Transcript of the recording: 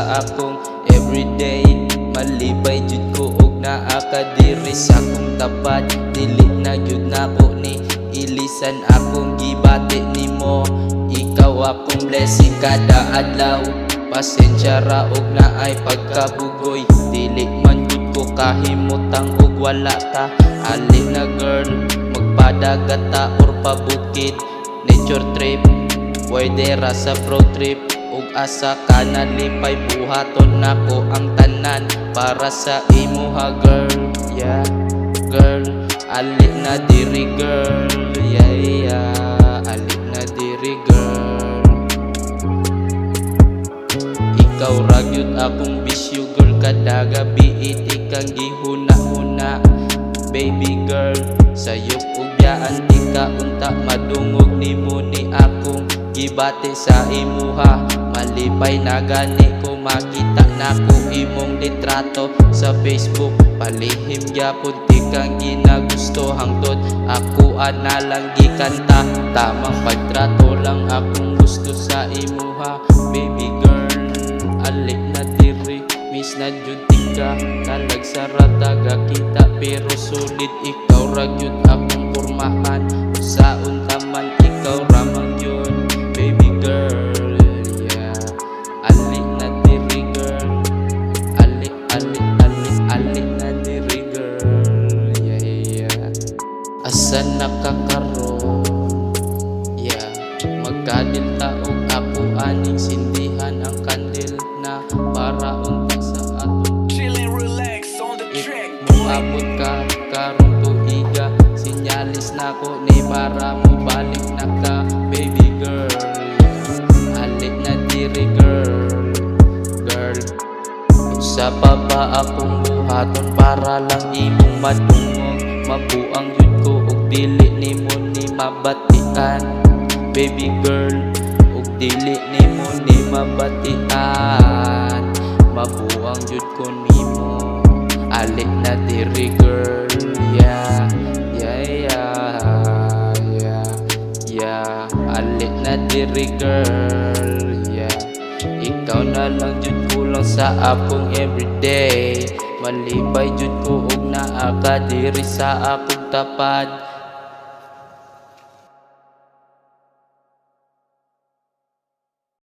sa akong everyday. Malibay jud ko og naa ka diri sa akong tapat. Dili na gyud nako ni ilisan akong gibati nimo. Ikaw akong blessing kada adlaw. Pasensya ra og naay pagkabugoy. Dili man jud ko kahimutang og wala ka. Ali na girl, magpadagat ta or pabukid. Nature trip, pwede ra sa road trip. Ug asa ka nalipay, buhaton nako ang tanan para sa imo ha girl. Yeah, girl, ali na diri girl. Yeah, yeah, ali na diri girl. Ikaw ra gyud akong bisyo girl, kada gabi iti kang gihuna-huna. Baby girl, sayop ug biyaan di ka unta madungog nimo ni akong gibati sa imuha. Malipay na gani ko makita nako imong litrato sa Facebook. Palihim gyapon di kang ginagusto hangtod ako ana lang gikanta. Tamang pagtrato lang akong gusto sa imuha. Baby girl, alik na diri, miss na jud tika. Kalag sa rataga kita pero sulit. Ikaw ra gyud akong pormahan. Saon taman ikaw ra man yun. Baby girl, yeah, alik na diri girl. Alik, alik, alik, alik na diri girl. Yeah, yeah. Asa nakakaroon, yeah, magkadil taog ako aning sindihan ang kandil na para unta sa aton. Chill and relax on the track. Muabot ka karong tuiga, sinyalis na ko ni para mo balik na ka. Baby girl, alik na diri girl. Girl, sa pa ba akong buhaton para lang imong madungog. Mabuang yun ko ug dili nimo ni mabatian. Baby girl, ug dili nimo ni mabatian. Mabuang jud ko nimo, alik na diri girl. Yeah, yeah, yeah, yeah, yeah, alik na diri girl. Yeah, ikaw na lang jud kulang sa akong everyday. Malibay jud ko og naa ka diri sa akong tapad.